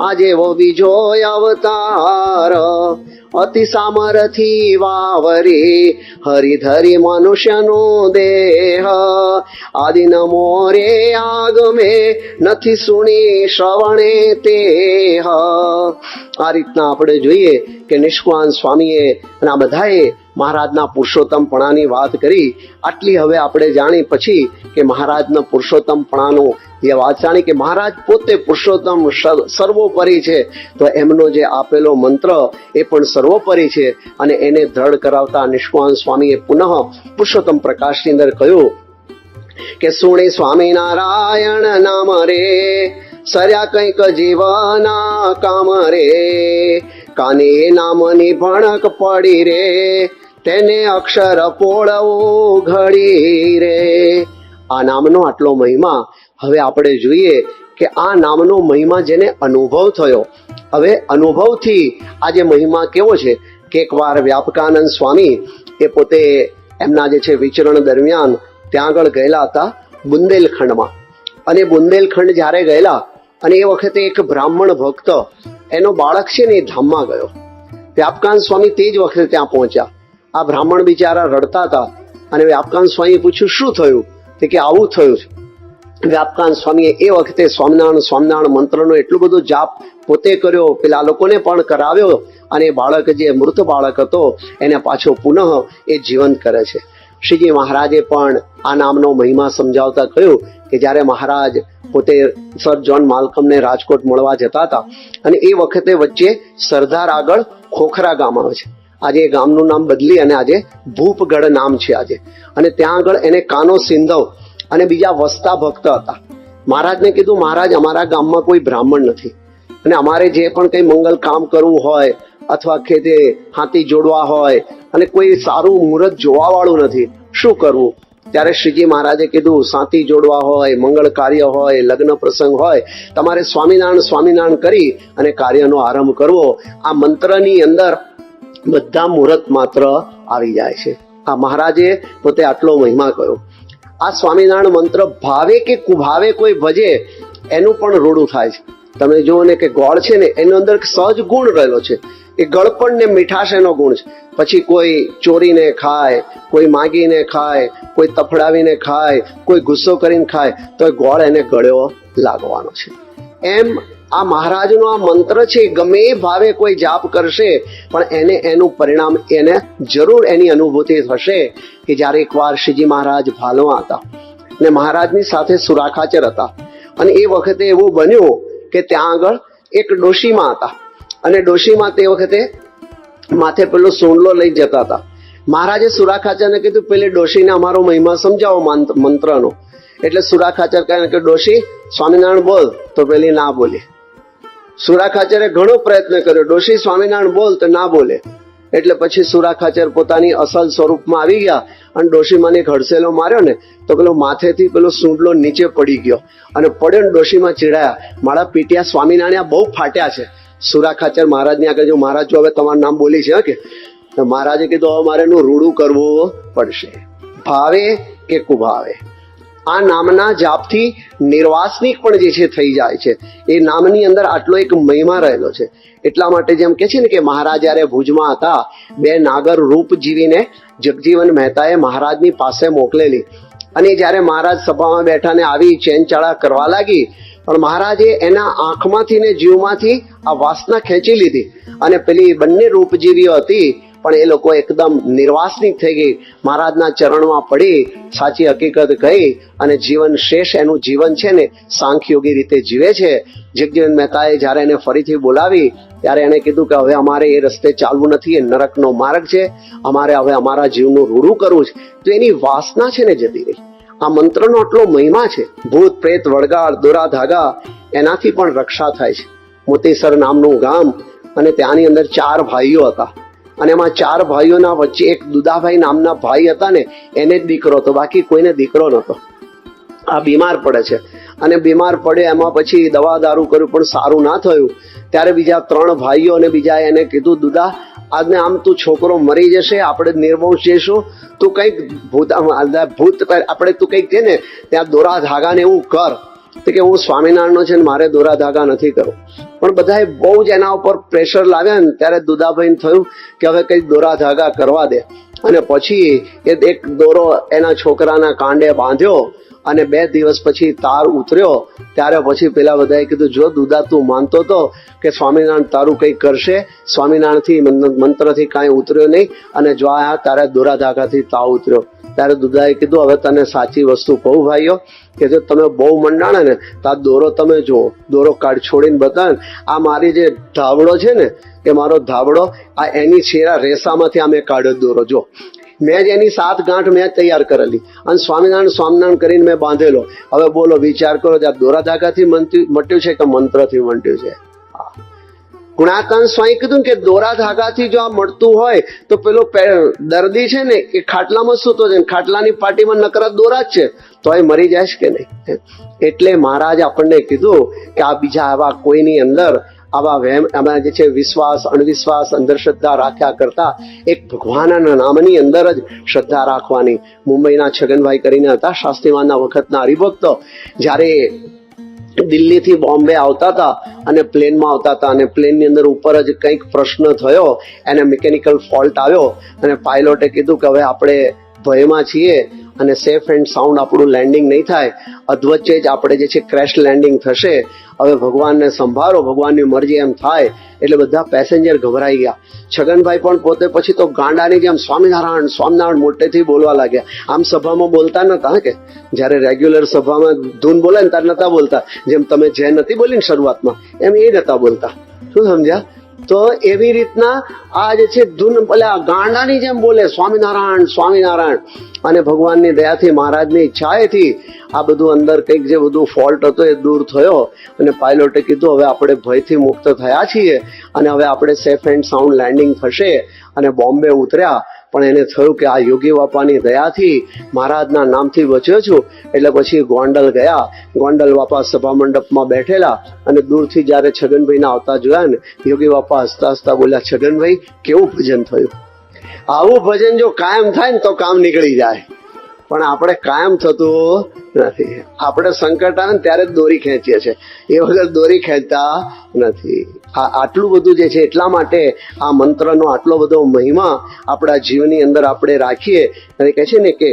આજે વો બીજો અવતાર, અતિ સામરથી વાવરી હરિધરી મનુષ્યનો દેહ, આદિ નમો રે આગમે નથી સુણી શ્રવણે તે. આ રીતના આપણે જોઈએ કે નિષ્કાંત સ્વામીએ અને આ બધાએ મહારાજના પુરુષોત્તમપણાની વાત કરી. આટલી હવે આપણે જાણી પછી કે મહારાજના પુરુષોત્તમપણાનો એ વાત જાણી કે મહારાજ પોતે પુરુષોત્તમ સર્વોપરી છે, તો એમનો જે આપેલો મંત્ર એ પણ સર્વોપરી છે. અને એને દ્રઢ કરાવતા નિષ્કાંત સ્વામીએ પુનઃ પુરુષોત્તમ પ્રકાશની અંદર કહ્યું કે સુણી સ્વામિનારાયણ નામ રે, સર્યા કંઈક જીવના કામ રે, કાને નામની ભણક પડી રે, તેને અક્ષર પોળવું ઘડી રે. આ નામનો આટલો મહિમા હવે આપણે જોઈએ કે આ નામનો મહિમા જેને અનુભવ થયો, હવે અનુભવથી આ જે મહિમા કેવો છે કે એકવાર વ્યાપકાનંદ સ્વામી એ પોતે એમના જે છે વિચરણ દરમિયાન ત્યાં આગળ ગયેલા હતા બુંદેલખંડમાં. અને બુંદેલખંડ જ્યારે ગયેલા અને એ વખતે એક બ્રાહ્મણ ભક્ત એનો બાળક છે ને એ ધામમાં ગયો. વ્યાપકાનંદ સ્વામી તે જ વખતે ત્યાં પહોંચ્યા. આ બ્રાહ્મણ બિચારા રડતા હતા અને વ્યાપકાનંદ સ્વામીએ પૂછ્યું શું થયું? તે કે આવું થયું છે. વ્યાપકાનંદ સ્વામીએ એ વખતે સ્વામિનારાયણ મંત્રનો એટલો બધો જાપ પોતે કર્યો, પેલા લોકોને પણ કરાવ્યો, અને બાળક જે મૃત બાળક હતો એને પાછો પુનઃ એ જીવંત કરે છે. શ્રીજી મહારાજે પણ આ નામનો મહિમા સમજાવતા કહ્યું કે જ્યારે મહારાજ પોતે સર જ્હોન માલ્કમને રાજકોટ મળવા જતા હતા અને એ વખતે વચ્ચે સરદાર આગળ ખોખરા ગામ આવે છે. આજે એ ગામનું નામ બદલી અને આજે ભૂપગઢ નામ છે આજે. અને ત્યાં આગળ એને કાનો સિંધવ અને બીજા વસતા ભક્ત હતા. મહારાજને કીધું, મહારાજ અમારા ગામમાં કોઈ બ્રાહ્મણ નથી અને અમારે જે પણ કંઈ મંગલ કામ કરવું હોય અથવા ખેતે હાથી જોડવા હોય અને કોઈ સારું મુહૂર્ત જોવા વાળું નથી, શું કરવું? ત્યારે શ્રીજી મહારાજે કીધું, સાથી જોડવા હોય, મંગળ કાર્ય હોય, લગ્ન પ્રસંગ હોય, તમારે સ્વામિનારાયણ કરી અને કાર્યનો આરંભ કરવો. આ મંત્રની અંદર બધા મુહૂર્ત માત્ર આવી જાય છે. આ મહારાજે પોતે આટલો મહિમા કહ્યો. આ સ્વામિનારાયણ મંત્ર ભાવે કે કુભાવે કોઈ ભજે એનું પણ રૂડું થાય છે. તમે જુઓ ને કે ગોળ છે ને એનો અંદર સહજ ગુણ રહેલો છે, એ ગળપણ ને મીઠાશ એનો ગુણ છે. પછી કોઈ ચોરીને ખાય, કોઈ માગીને ખાય, કોઈ તફડાવીને ખાય, કોઈ ગુસ્સો કરીને ખાય, તો એ ગોળ એને ગળ્યો લાગવાનો છે. એમ આ મહારાજનો આ મંત્ર છે, ગમે એ ભાવે કોઈ જાપ કરશે પણ એને એનું પરિણામ એને જરૂર એની અનુભૂતિ થશે. કે જ્યારે એકવાર શ્રીજી મહારાજ ભાલવા હતા ને મહારાજની સાથે સુરાખાચર હતા, અને એ વખતે એવું બન્યું કે ત્યાં આગળ એક ડોશીમાં હતા, અને ડોશીમાં તે વખતે માથે પેલો સોંડલો લઈ જતા હતા. મહારાજે સુરાખાચરને કીધું પેલી ડોશીને અમારો મહિમા સમજાવો મંત્રનો. એટલે સુરાખાચર કહે કે ડોશી સ્વામિનારાયણ બોલ, તો પેલી ના બોલી. સુરાખાચરે ઘણો પ્રયત્ન કર્યો, ડોશી સ્વામિનારાયણ બોલ, તો ના બોલે. એટલે પછી સુરાખાચર પોતાની અસલ સ્વરૂપમાં આવી ગયા, અને ડોશીમાને ઘડસેલો માર્યો ને તો પેલો માથેથી પેલો સૂંડલો નીચે પડી ગયો, અને પડ્યો ને ડોશીમાં ચીડાયા, મારા પીટિયા સ્વામિનારાયણ બહુ ફાટ્યા છે. સુરાખાચર મહારાજને આગળ જો મહારાજ જો હવે તમારું નામ બોલી છે કે, તો મહારાજે કીધું હવે મારે એનું રૂડું કરવું પડશે, ભાવે કે કુભાવે. આ નામના જાપથી નિર્વાસનિક પણ જે છે થઈ જાય છે. એ નામની અંદર આટલો એક મહિમા રહેલો છે. એટલા માટે જેમ કે છે ને કે મહારાજ જયારે ભુજમાં હતા, બે નાગર રૂપ જીવીને જગજીવન મહેતાએ મહારાજની પાસે મોકલેલી, અને જયારે મહારાજ સભામાં બેઠા ને આવી ચેનચાળા કરવા લાગી, પણ મહારાજે એના આંખમાંથી ને જીવમાંથી આ વાસના ખેંચી લીધી, અને પેલી બંને રૂપજીવીઓ હતી પણ એ લોકો એકદમ નિર્વાસનિક થઈ ગઈ, મહારાજના ચરણમાં પડી સાચી હકીકત કહી, અને જીવન શેષ એનું જીવન છે ને સાંખ્યોગી રીતે જીવે છે. જગજીવન મહેતાએ જ્યારે એને ફરીથી બોલાવી ત્યારે એને કીધું કે હવે અમારે એ રસ્તે ચાલવું નથી, એ નરકનો માર્ગ છે, અમારે હવે અમારા જીવનું રૂડું કરવું છે. તો એની વાસના છે ને જતી રહી. આ મંત્રનો આટલો મહિમા છે. ભૂત પ્રેત વળગાડ દોરા ધાગા એનાથી પણ રક્ષા થાય છે. મોતીસર નામનું ગામ, અને ત્યાંની અંદર 4 ભાઈઓ હતા, અને એમાં 4 ભાઈઓના વચ્ચે એક દુદાભાઈ નામના ભાઈ હતા ને, એને જ દીકરો હતો, બાકી કોઈને દીકરો નહોતો. આ બીમાર પડે છે, અને બીમાર પડે એમાં પછી દવા દારૂ કર્યું પણ સારું ના થયું. ત્યારે બીજા 3 ભાઈઓ અને બીજા એને કીધું, દુદા આજને આમ તું છોકરો મરી જશે, આપણે નિર્વંશ જઈશું, તું કંઈક ભૂત આપણે તું કંઈક છે ને ત્યાં દોરા ધાગા ને એવું કર. તો કે હું સ્વામિનારાયણનો છે ને મારે દોરા ધાગા નથી કરવું. પણ બધાએ બહુ જ એના ઉપર પ્રેશર લાવ્યા ને ત્યારે દુદાભાઈને થયું કે હવે કંઈક દોરા ધાગા કરવા દે, અને પછી એ એક દોરો એના છોકરાના કાંડે બાંધ્યો, અને 2 દિવસ પછી તાર ઉતર્યો. ત્યારે પછી પેલા બધાએ કીધું, જો દુદા તું માનતો હતો કે સ્વામિનારાયણ તારું કંઈક કરશે, સ્વામિનારાયણથી મંત્રથી કાંઈ ઉતર્યો નહીં, અને જો આ તારે દોરા ધાગાથી તાવ ઉતર્યો. ત્યારે દુદાએ કીધું, હવે તને સાચી વસ્તુ કહું ભાઈઓ, કે જો તમે બહુ મંડાણે ને તો આ દોરો તમે જુઓ, દોરો કાઢ છોડીને બતાવે, આ મારી જે ધાબળો છે ને એ મારો ધાબળો, આ એની છેરા રેસામાંથી આ મેં કાઢ્યો દોરો, જો મેં જ એની 7 ગાંઠ મેં તૈયાર કરેલી, અને સ્વામિનારાયણ કરીને મેં બાંધેલો. હવે બોલો, વિચાર કરો, આ દોરા ધાગાથી મટ્યું છે કે મંત્રથી મટ્યું છે? ગુણાકાંત સ્વામી કીધું કે દોરા ધાગાથી જો આ મળતું હોય તો પેલો દર્દી છે ને એ ખાટલામાં સૂતો છે, ખાટલાની પાટીમાં નકરા દોરા જ છે, તો એ મરી જાય છે કે નહીં? એટલે મહારાજ આપણને કીધું કે આ બીજા આવા કોઈની અંદર આવા વહેમ, આમાં જે છે વિશ્વાસ અણવિશ્વાસ અંધશ્રદ્ધા રાખ્યા કરતા એક ભગવાનના નામની અંદર જ શ્રદ્ધા રાખવાની. મુંબઈના છગનભાઈ કરીને હતા, શાસ્ત્રીમાનના વખતના હરિભક્તો, જ્યારે દિલ્હીથી બોમ્બે આવતા હતા અને પ્લેનમાં આવતા હતા, અને પ્લેનની અંદર ઉપર જ કંઈક પ્રશ્ન થયો, એને મિકેનિકલ ફોલ્ટ આવ્યો, અને પાયલોટે કીધું કે હવે આપણે ભયમાં છીએ અને સેફ એન્ડ સાઉન્ડ આપણું લેન્ડિંગ નહીં થાય, અધવચ્ચે જ આપણે જે છે ક્રેશ લેન્ડિંગ થશે, હવે ભગવાનને સંભાળો, ભગવાનની મરજી એમ થાય. એટલે બધા પેસેન્જર ગભરાઈ ગયા. છગનભાઈ પણ પોતે પછી તો ગાંડાની જેમ સ્વામિનારાયણ સ્વામિનારાયણ મોટેથી બોલવા લાગ્યા. આમ સભામાં બોલતા નતા, કે જ્યારે રેગ્યુલર સભામાં ધૂન બોલે ને ત્યારે નતા બોલતા, જેમ તમે જે નથી બોલી ને શરૂઆતમાં એમ એ નતા બોલતા. શું સમજ્યા? તો એવી રીતના આ જે છે ધૂન પેલા ગાંડાની જેમ બોલે, સ્વામિનારાયણ સ્વામિનારાયણ. અને ભગવાનની દયાથી મહારાજની ઈચ્છાએથી આ બધું અંદર કંઈક જે બધું ફોલ્ટ હતો એ દૂર થયો, અને પાયલોટે કીધું હવે આપણે ભયથી મુક્ત થયા છીએ, અને હવે આપણે સેફ એન્ડ સાઉન્ડ લેન્ડિંગ થશે. અને બોમ્બે ઉતર્યા, પણ એને થયું કે આ યોગી બાપાની દયાથી મહારાજના નામથી બચ્યો છું. એટલે પછી ગોંડલ ગયા. ગોંડલ બાપા સભા મંડપમાં બેઠેલા, અને દૂરથી જ્યારે છગનભાઈને આવતા જોયા ને, યોગી બાપા હસતા હસતા બોલ્યા, છગનભાઈ કેવું ભજન થયું. આવું ભજન જો કાયમ થાય ને તો કામ નીકળી જાય, પણ આપણે કાયમ થતું નથી. આપણે સંકટ આવે ને ત્યારે જ દોરી ખેંચીએ છીએ, એ વગર દોરી ખેંચતા નથી. આટલું બધું જે છે એટલા માટે આ મંત્રનો આટલો બધો મહિમા આપણા જીવનની અંદર આપણે રાખીએ. અને કહે છે ને કે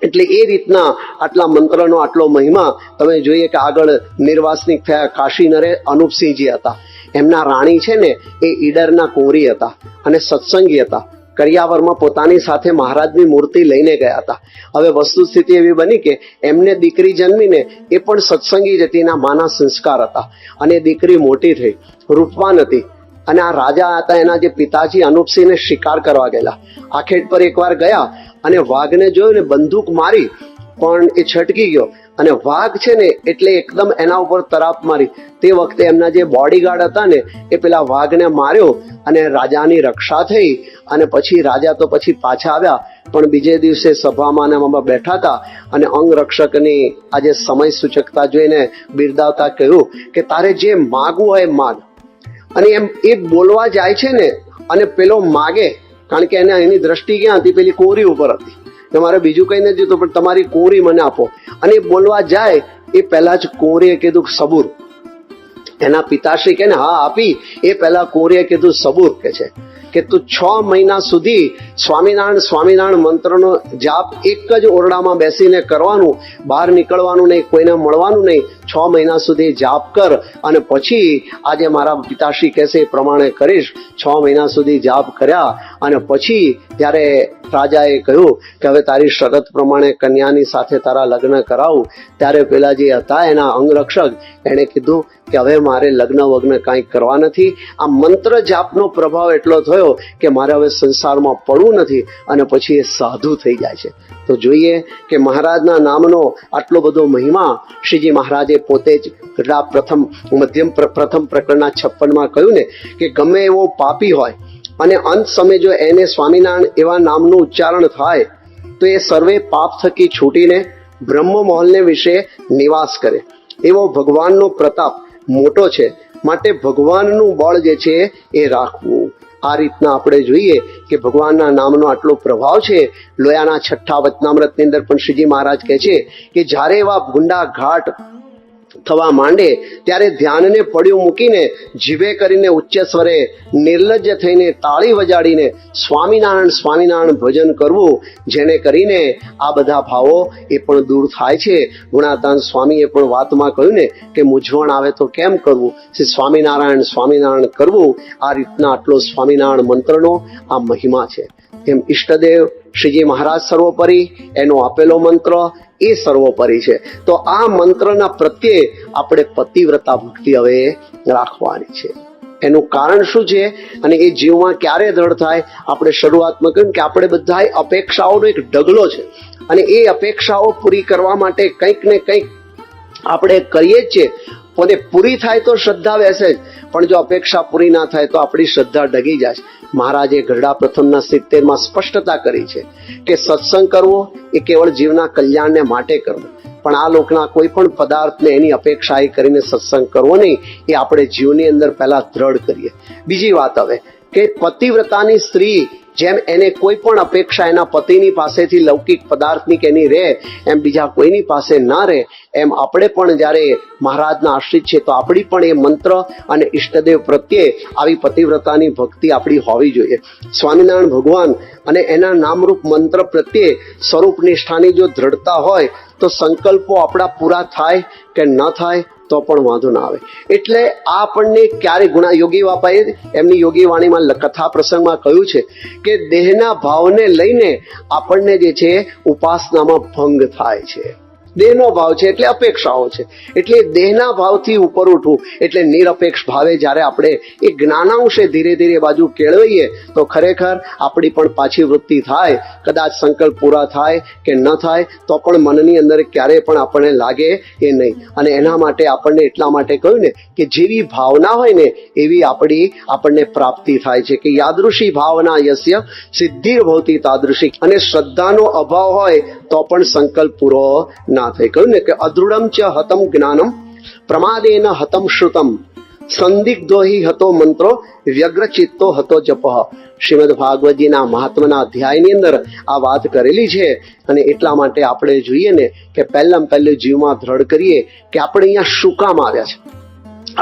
એટલે એ રીતના આટલા મંત્રનો આટલો મહિમા તમે જોઈએ કે આગળ નિર્વાસનિક થયા કાશી નરે અનુપસિંહજી હતા. એમના રાણી છે ને એ ઈડરના કુંવરી હતા અને સત્સંગી હતા. કરિયાવરમાં પોતાની સાથે મહારાજની મૂર્તિ લઈને ગયા હતા. હવે વસ્તુસ્થિતિ એવી બની કે એમને દીકરી જન્મીને એ પણ સત્સંગી જ હતી, એના માના સંસ્કાર હતા અને દીકરી મોટી થઈ, રૂપવાન હતી. અને આ રાજા હતા એના જે પિતાજી અનુપસિંહને શિકાર કરવા ગયેલા. આખેડ પર એકવાર ગયા અને વાઘને જોયો ને બંદૂક મારી પણ એ છટકી ગયો અને વાઘ છે ને એટલે એકદમ એના ઉપર તરાપ મારી. તે વખતે એમના જે બોડીગાર્ડ હતા ને એ પેલા વાઘને માર્યો અને રાજાની રક્ષા થઈ. અને પછી રાજા તો પછી પાછા આવ્યા, પણ બીજે દિવસે સભામાં બેઠા હતા અને અંગરક્ષકની આજે સમય સૂચકતા જોઈને બિરદાવતા કહ્યું કે તારે જે માગવું હોય માગ. અને એમ એ બોલવા જાય છે ને અને પેલો માગે, કારણ કે એને એની દ્રષ્ટિ ક્યાં હતી, પેલી કોરી ઉપર હતી. મારે બીજું કઈ નથી તો પણ તમારી કોરી મને આપો. અને એ બોલવા જાય એ પહેલા જ કોરીએ કીધું સબૂર. એના પિતાશ્રી કે હા આપી. એ પહેલા કોરીએ કીધું સબૂર કે તું 6 મહિના સુધી સ્વામિનારાયણ મંત્રનો જાપ એક જ ઓરડામાં બેસીને કરવાનું, બહાર નીકળવાનું નહીં, કોઈને મળવાનું નહીં. 6 મહિના સુધી જાપ કર અને પછી આજે મારા પિતાશ્રી કહેશે એ પ્રમાણે કરીશ. 6 મહિના સુધી જાપ કર્યા અને પછી જ્યારે રાજાએ કહ્યું કે હવે તારી શરત પ્રમાણે કન્યાની સાથે તારા લગ્ન કરાવું, ત્યારે પેલા જે હતા એના અંગરક્ષક એણે કીધું કે હવે મારે લગ્ન વગ્ન કાંઈ કરવા નથી. આ મંત્ર જાપનો પ્રભાવ એટલો થયો કે મારે હવે સંસારમાં પડવું નથી. અને પછી એ સાધુ થઈ જાય છે. તો જોઈએ કે મહારાજના નામનો આટલો બધો મહિમા શ્રીજી મહારાજે પોતે જ પ્રથમ પ્રકરણના 56માં કહ્યું ને કે ગમે એવો પાપી હોય અને અંત સમય જો એને સ્વામિનારાયણ એવા નામનું ઉચ્ચારણ થાય તો એ સર્વે પાપ થકી છૂટીને બ્રહ્મ મહોલને વિશે નિવાસ કરે. એવો ભગવાનનો પ્રતાપ મોટો છે, માટે ભગવાનનું બળ જે છે એ રાખવું. આ રીતના આપણે જોઈએ કે ભગવાનના નામનો આટલો પ્રભાવ છે. લોયાના 6ઠ્ઠા વચનામૃતની અંદર પણ શ્રીજી મહારાજ કહે છે કે જ્યારે એવા ગુંડા ઘાટ થવા માંડે ત્યારે ધ્યાનને પડ્યું મૂકીને જીભે કરીને ઉચ્ચ સ્વરે નિર્લજ્જ થઈને તાળી વજાડીને સ્વામિનારાયણ સ્વામિનારાયણ ભજન કરવું, જેને કરીને આ બધા ભાવો એ પણ દૂર થાય છે. ગુણાતાન સ્વામીએ પણ વાતમાં કહ્યું ને કે મૂંઝવણ આવે તો કેમ કરવું, સ્વામિનારાયણ સ્વામિનારાયણ કરવું. આ રીતના આટલો સ્વામિનારાયણ મંત્રનો આ મહિમા છે. એમ ઈષ્ટદેવ શ્રીજી મહારાજ સર્વોપરી, એનો આપેલો મંત્ર એ સર્વોપરી છે. તો આ મંત્રના પ્રત્યે આપણે પતિવ્રતા ભક્તિ હવે રાખવાની છે. એનું કારણ શું છે અને એ જીવમાં ક્યારે દ્રઢ થાય? આપણે શરૂઆતમાં કહ્યું કે આપણે બધા અપેક્ષાઓનો એક ઢગલો છે અને એ અપેક્ષાઓ પૂરી કરવા માટે કંઈક ને કંઈક આપણે કરીએ જ છીએ. પોતે પૂરી થાય તો શ્રદ્ધા બેસે જ, પણ જો અપેક્ષા પૂરી ના થાય તો આપણી શ્રદ્ધા ડગી જાય. મહારાજે ગરડા પ્રથમના 70માં સ્પષ્ટતા કરી છે કે સત્સંગ કરવો એ કેવળ જીવના કલ્યાણને માટે કરવો, પણ આ લોકના કોઈ પણ પદાર્થને એની અપેક્ષા કરીને સત્સંગ કરવો નહીં. એ આપણે જીવની અંદર પહેલા દ્રઢ કરીએ. બીજી વાત હવે કે પતિવ્રતાની સ્ત્રી જેમ એને કોઈ પણ અપેક્ષા એના પતિની પાસેથી લૌકિક પદાર્થની કે એની રહે એમ બીજા કોઈની પાસે ના રહે, એમ આપણે પણ જ્યારે મહારાજના આશ્રિત છે તો આપણી પણ એ મંત્ર અને ઈષ્ટદેવ પ્રત્યે આવી પતિવ્રતાની ભક્તિ આપણી હોવી જોઈએ. સ્વામિનારાયણ ભગવાન અને એના નામરૂપ મંત્ર પ્રત્યે સ્વરૂપ નિષ્ઠાની જો દ્રઢતા હોય તો સંકલ્પો આપણા પૂરા થાય કે ન થાય તો પણ વાંધો ના આવે. એટલે આ આપણને ક્યારે યોગી બાપાએ એમની યોગી વાણીમાં કથા પ્રસંગમાં કહ્યું છે કે દેહના ભાવને લઈને આપણને જે છે ઉપાસનામાં ભંગ થાય છે. દેહનો ભાવ છે એટલે અપેક્ષાઓ છે, એટલે દેહના ભાવથી ઉપર ઉઠવું એટલે નિરપેક્ષ ભાવે જ્યારે આપણે એ જ્ઞાનાંશે ધીરે ધીરે બાજુ કેળવીએ તો ખરેખર આપણી પણ પાછી વૃત્તિ થાય. કદાચ સંકલ્પ પૂરા થાય કે ન થાય તો પણ મનની અંદર ક્યારેય પણ આપણને લાગે એ નહીં. અને એના માટે આપણને એટલા માટે કહ્યું ને કે જેવી ભાવના હોય ને એવી આપણને પ્રાપ્તિ થાય છે. કે યાદૃશી ભાવના યસ્ય સિદ્ધિર ભવતી તાદૃશી. અને શ્રદ્ધાનો અભાવ હોય તો પણ સંકલ્પ પૂરો ના થાય. કહ્યું ને કે અદૃઢમ ચ હતમ જ્ઞાનમ પ્રમાદેન હતમ શ્રુતમ સંદિગ્ધો હિ હતો મંત્રો, વ્યગ્ર ચિત્તો હતો જપ. શ્રીમદ ભાગવતજીના મહાત્માના અધ્યાયની અંદર આ વાત કરેલી છે. અને એટલા માટે આપણે જોઈએ ને કે પહેલાં પહેલું જીવમાં દ્રઢ કરીએ કે આપણે અહીંયા શું કામ આવ્યા છે.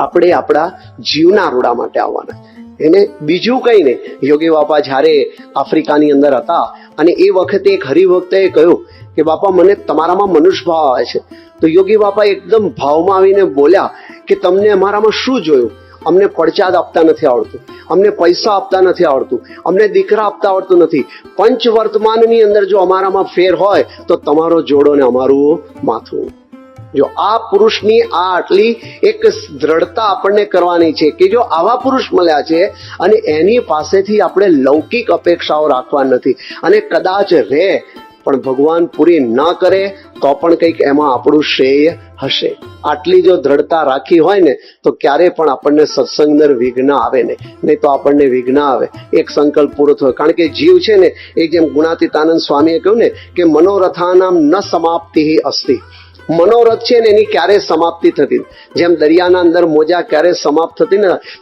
આપણે આપણા જીવના રૂડા માટે આવવાના. એને બીજું કંઈ નહીં. યોગી બાપા જ્યારે આફ્રિકાની અંદર હતા અને એ વખતે એક હરિભક્તએ કહ્યું કે બાપા મને તમારામાં મનુષ્ય ભાવ આવે છે. તો યોગી બાપા એકદમ ભાવમાં આવીને બોલ્યા કે તમને અમારામાં શું જોયું? અમને પડચાદ આપતા નથી આવડતું, અમને પૈસા આપતા નથી આવડતું, અમને દીકરા આપતા આવડતું નથી. પંચ વર્તમાનની અંદર જો અમારામાં ફેર હોય તો તમારો જોડો ને અમારું માથું. જો આ પુરુષની આ આટલી એક દ્રઢતા આપણને કરવાની છે કે જો આવા પુરુષ મળ્યા છે અને એની પાસેથી આપણે લૌકિક અપેક્ષાઓ રાખવા નથી. અને કદાચ રહે પણ ભગવાન પૂરી ન કરે તો પણ કંઈક એમાં આપણું શ્રેય હશે. આટલી જો દ્રઢતા રાખી હોય ને તો ક્યારે પણ આપણને સત્સંગ અંદર વિઘ્ન આવે નહીં તો આપણને વિઘ્ન આવે. એક સંકલ્પ પૂરો થયો. કારણ કે જીવ છે ને એ જેમ ગુણાતીતાનંદ સ્વામીએ કહ્યું ને કે મનોરથાનામ ન સમાપ્તિ અસ્તિ. મનોરથ છે ને એની ક્યારેય સમાપ્તિ થતી. જેમ દરિયાના અંદર મોજા ક્યારેય સમાપ્ત